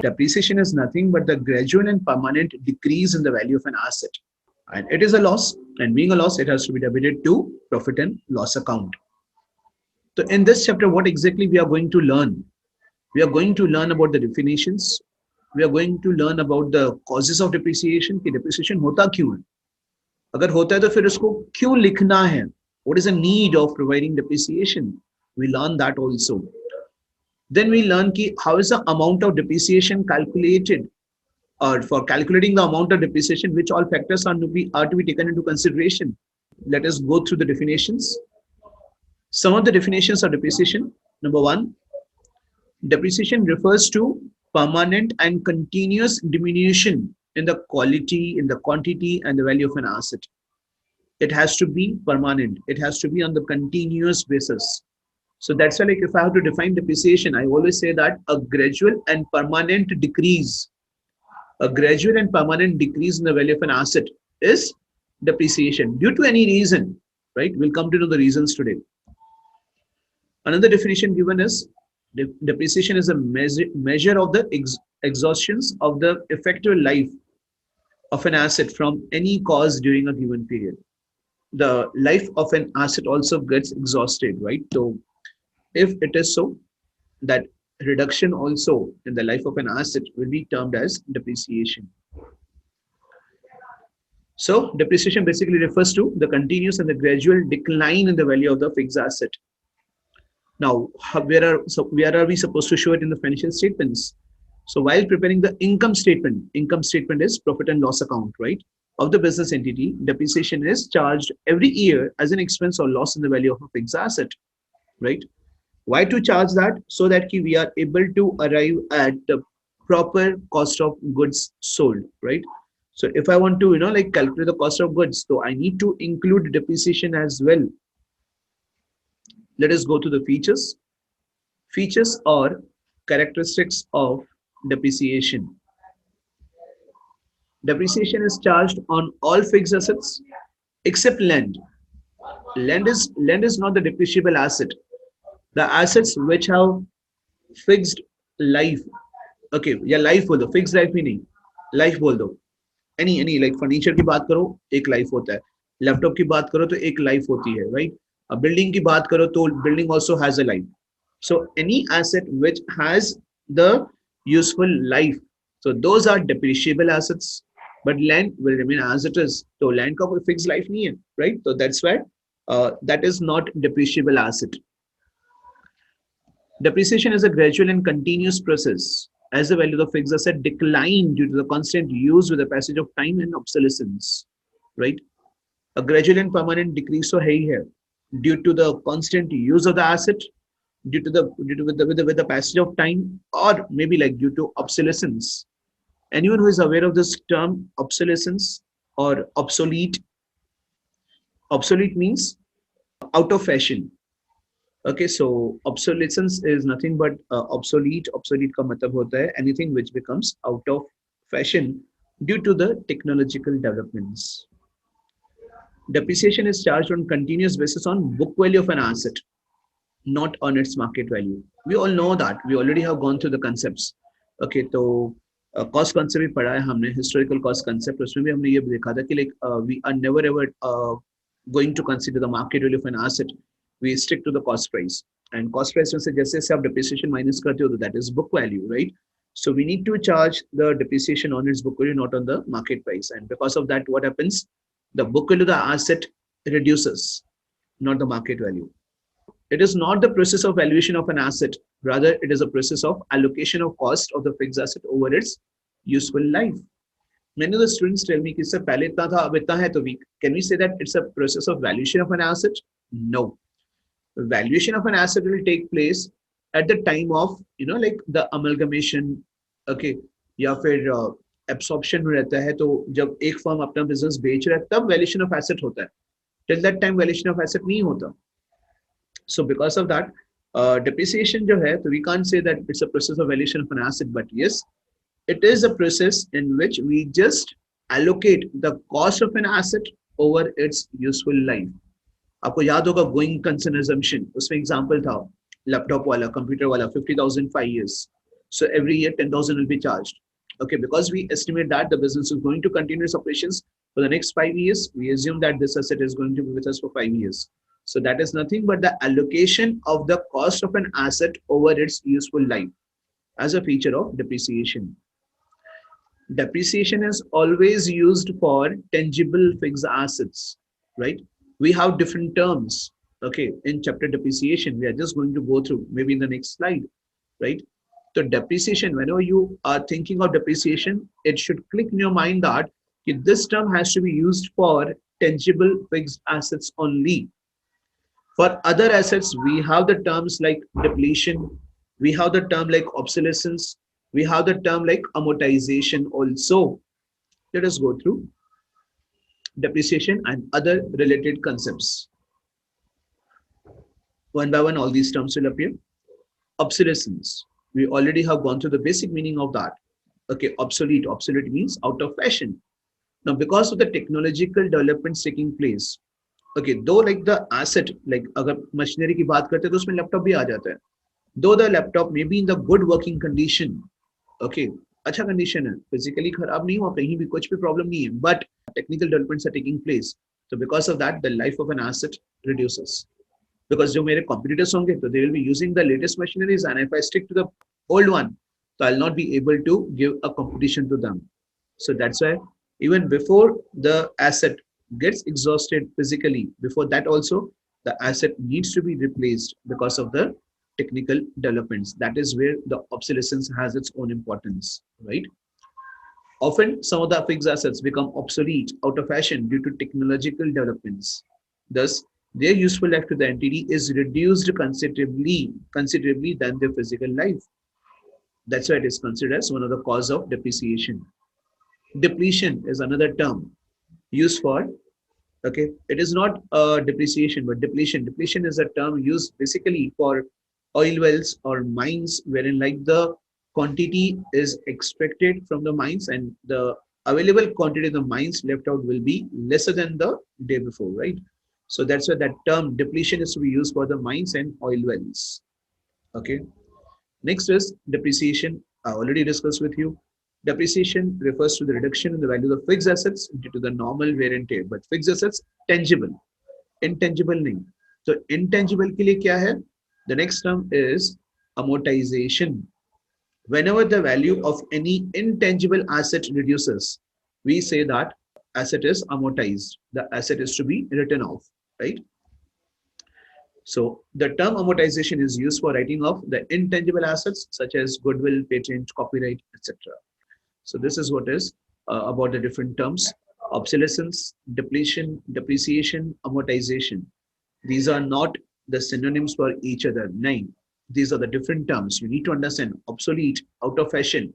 depreciation is nothing but the gradual and permanent decrease in the value of an asset. And it is a loss, and being a loss, it has to be debited to profit and loss account. So in this chapter, what exactly we are going to learn? We are going to learn about the definitions. We are going to learn about the causes of depreciation. कि depreciation होता क्यों है? अगर होता है तो फिर उसको क्यों लिखना है? What is the need of providing depreciation? We learn that also. Then we learn ki how is the amount of depreciation calculated, or for calculating the amount of depreciation, which all factors are to be taken into consideration. Let us go through the definitions. Some of the definitions of depreciation. Number one, depreciation refers to permanent and continuous diminution in the quality, in the quantity, and the value of an asset. It has to be permanent. It has to be on the continuous basis. So that's why, like, if I have to define depreciation, I always say that a gradual and permanent decrease, a gradual and permanent decrease in the value of an asset is depreciation due to any reason, right? We'll come to know the reasons today. Another definition given is depreciation is a measure of the exhaustions of the effective life of an asset from any cause during a given period. The life of an asset also gets exhausted, right? So if it is so, that reduction also in the life of an asset will be termed as depreciation. So depreciation basically refers to the continuous and the gradual decline in the value of the fixed asset. Now, where are we supposed to show it in the financial statements? So while preparing the income statement is profit and loss account, right, of the business entity, depreciation is charged every year as an expense or loss in the value of a fixed asset, right? Why to charge that? So that we are able to arrive at the proper cost of goods sold, right? So if I want to, like, calculate the cost of goods, so I need to include depreciation as well. Let us go to the features. Features or characteristics of depreciation. Depreciation is charged on all fixed assets except land. Land is not the depreciable asset. The assets which have fixed life, okay, या life बोल दो, fixed life भी नहीं, life बोल दो. Any like furniture की बात करो, एक life होता है. Laptop की बात करो तो एक life होती है, right? A building की बात करो तो building also has a life. So any asset which has the useful life, so those are depreciable assets. But land will remain as it is. So land का कोई fixed life नहीं है, right? So that's why that is not depreciable asset. Depreciation is a gradual and continuous process as the value of the fixed asset decline due to the constant use with the passage of time and obsolescence, right? A gradual and permanent decrease so here due to the constant use of the asset, with the passage of time, or maybe like due to obsolescence. Anyone who is aware of this term obsolescence or obsolete? Obsolete means out of fashion. Okay, so obsolescence is nothing but obsolete. Obsolete ka matlab hota hai anything which becomes out of fashion due to the technological developments. Depreciation is charged on continuous basis on book value of an asset, not on its market value. We all know that. We already have gone through the concepts. Okay, so cost concept भी पढ़ा है हमने, historical cost concept. उसमें भी हमने ये देखा था कि like we are never ever going to consider the market value of an asset. We stick to the cost price, and cost price में से जैसे जैसे आप depreciation minus करते हो तो that is book value, right? So we need to charge the depreciation on its book value, not on the market price. And because of that, what happens? The book value of the asset reduces, not the market value. It is not the process of valuation of an asset. Rather, it is a process of allocation of cost of the fixed asset over its useful life. Many of the students tell me कि sir पहले इतना था अब इतना है तो can we say that it's a process of valuation of an asset? No. Valuation of an asset will take place at the time of like the amalgamation, okay, या फिर absorption रहता है. तो जब एक फर्म अपना बिजनेस बेच रहा है तब valuation of asset होता है. Till that time valuation of asset नहीं होता. So because of that, depreciation जो है, so we can't say that it's a process of valuation of an asset, but yes, it is a process in which we just allocate the cost of an asset over its useful life. आपको याद होगा going concern assumption, उसमें example था laptop वाला, computer वाला, 50,000 5 years. So every year 10,000 will be charged. Okay, because we estimate that the business is going to continue its operations for the next 5 years, we assume that this asset is going to be with us for 5 years. So that is nothing but the allocation of the cost of an asset over its useful life as a feature of depreciation. Depreciation is always used for tangible fixed assets, right? We have different terms. Okay, in chapter depreciation, we are just going to go through maybe in the next slide, right? So depreciation, whenever you are thinking of depreciation, it should click in your mind that this term has to be used for tangible fixed assets only. For other assets, we have the terms like depletion, we have the term like obsolescence, we have the term like amortization also. Let us go through depreciation and other related concepts. One by one, all these terms will appear. Obsolescence. We already have gone through the basic meaning of that. Okay, obsolete. Obsolete means out of fashion. Now, because of the technological developments taking place, okay, though like the asset, like अगर machinery की बात करते हैं तो उसमें laptop भी आ जाता है. Though the laptop may be in the good working condition, okay, अच्छा condition है, physically खराब नहीं हुआ, कहीं भी कुछ भी problem नहीं है, but technical developments are taking place. So because of that, the life of an asset reduces. Because जो मेरे competitors होंगे, so they will be using the latest machineries, and if I stick to the old one, so I'll not be able to give a competition to them. So that's why even before the asset gets exhausted physically, before that also, the asset needs to be replaced because of the technical developments. That is where the obsolescence has its own importance, right? Often, some of the fixed assets become obsolete, out of fashion due to technological developments. Thus, their useful life to the entity is reduced considerably than their physical life. That's why it is considered as one of the cause of depreciation. Depletion is another term used for, okay, it is not depreciation, but depletion. Depletion is a term used basically for oil wells or mines, wherein like the quantity is extracted from the mines and the available quantity of the mines left out will be lesser than the day before, right? So that's why that term depletion is to be used for the mines and oil wells. Okay. Next is depreciation. I already discussed with you. Depreciation refers to the reduction in the value of fixed assets due to the normal wear and tear. But fixed assets, tangible. Intangible नहीं. So intangible के लिए क्या है? The next term is amortization. Whenever the value of any intangible asset reduces, we say that asset is amortized. The asset is to be written off, right? So the term amortization is used for writing off the intangible assets such as goodwill, patent, copyright, etc. So this is what is about the different terms: obsolescence, depletion, depreciation, amortization. These are not the synonyms for each other. Nine. These are the different terms. You need to understand. Obsolete, out of fashion,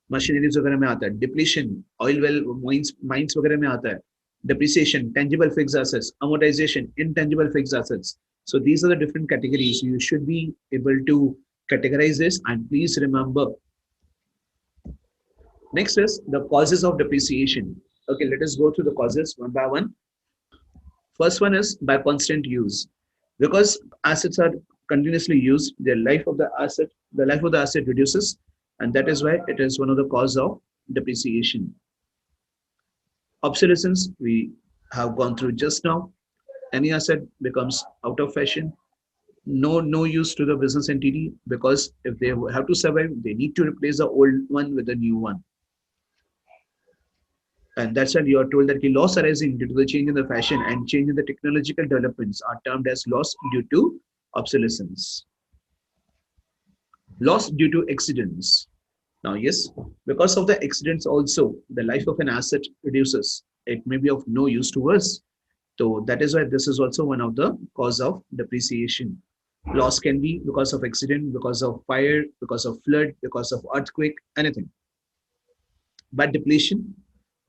machineries वगैरह में आता है. Depletion, oil well mines वगैरह में आता है. Depreciation, tangible fixed assets. Amortization, intangible fixed assets. So these are the different categories. You should be able to categorize this, and please remember. Next is the causes of depreciation. Okay, let us go through the causes one by one. First one is by constant use. Because assets are continuously used, the life of the asset reduces, and that is why it is one of the cause of depreciation. Obsolescence, we have gone through just now. Any asset becomes out of fashion, no use to the business entity, because if they have to survive, they need to replace the old one with the new one. And that's why you are told that the loss arising due to the change in the fashion and change in the technological developments are termed as loss due to obsolescence. Loss due to accidents. Now, yes, because of the accidents also, the life of an asset reduces. It may be of no use to us. So that is why this is also one of the cause of depreciation. Loss can be because of accident, because of fire, because of flood, because of earthquake, anything. But depletion,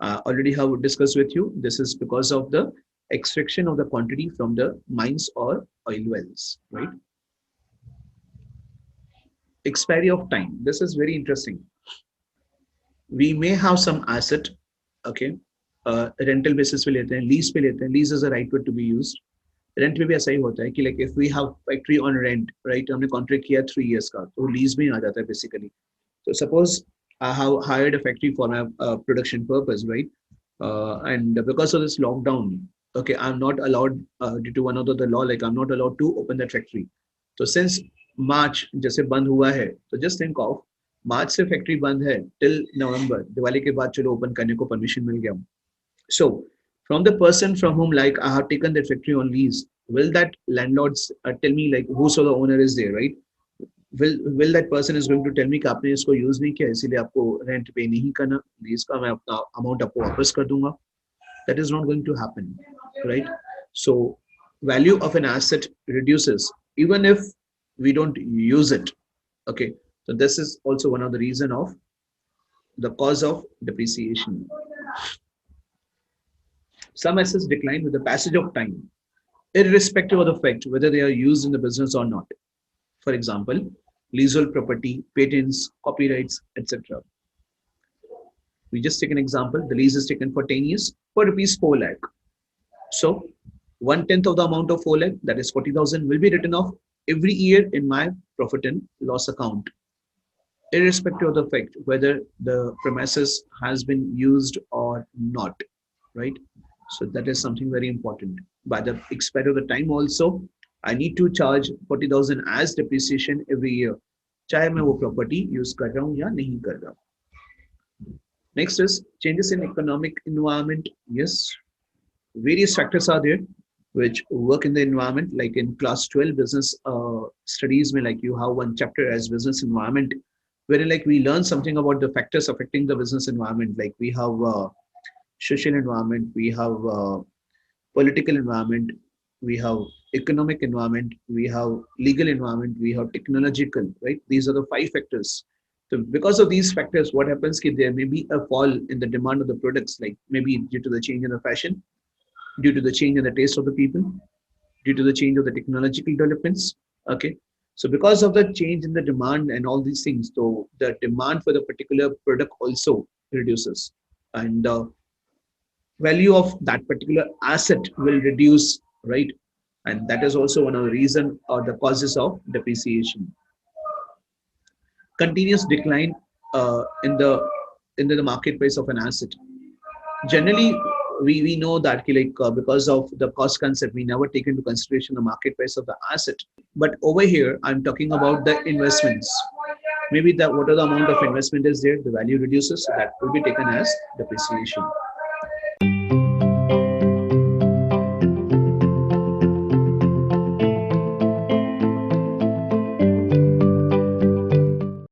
already have discussed with you, this is because of the extraction of the quantity from the mines or oil wells, right? Expiry of time. This is very interesting. We may have some asset, okay, rental basis पे लेते हैं, lease पे लेते हैं. Lease is a right word to be used. Rent में भी ऐसा ही होता है कि like if we have factory on rent, right, हमने contract किया 3 years का, तो lease में आ जाता है basically. So suppose I have hired a factory for my production purpose, right? And because of this lockdown, okay, I'm not allowed due to one of the law, like I'm not allowed to open that factory. So since March जैसे बंद हुआ है, तो just think of मार्च से factory बंद है till नवंबर, दिवाली के बाद चलो ओपन करने को परमिशन मिल गया. So from the person from whom like I have taken that factory on lease, will that landlords tell me like who's the owner is there, right? Will that person is going to tell me कि आपने इसको use नहीं किया इसीलिए आपको rent पे नहीं करना, लीज का मैं अपना अमाउंट आपको वापस कर दूंगा. That is not going to happen, right? So value of an asset reduces even if we don't use it. Okay, so this is also one of the reason of the cause of depreciation. Some assets decline with the passage of time, irrespective of the fact whether they are used in the business or not. For example, leasehold property, patents, copyrights, etc. We just take an example. The lease is taken for 10 years for rupees 4 lakh. So 1/10 of the amount of 4 lakh, that is 40,000, will be written off every year in my profit and loss account, irrespective of the fact whether the premises has been used or not, right? So that is something very important. By the expiry of the time also, I need to charge 40,000 as depreciation every year, चाहे मैं वो property use कर रहा हूँ या नहीं कर रहा. Next is changes in economic environment. Yes, various factors are there which work in the environment. Like in class 12 business studies, where like you have one chapter as business environment, wherein like we learn something about the factors affecting the business environment. Like we have social environment, we have political environment, we have economic environment, we have legal environment, we have technological, right? These are the 5 factors. So because of these factors, what happens is there may be a fall in the demand of the products, like maybe due to the change in the fashion, due to the change in the taste of the people, due to the change of the technological developments. Okay. So because of the change in the demand and all these things, so the demand for the particular product also reduces. And value of that particular asset will reduce, right? And that is also one of the reason or the causes of depreciation. Continuous decline in the market price of an asset. Generally, we know that like because of the cost concept, we never take into consideration the market price of the asset. But over here, I'm talking about the investments. Maybe that whatever the amount of investment is there, the value reduces, so that will be taken as depreciation.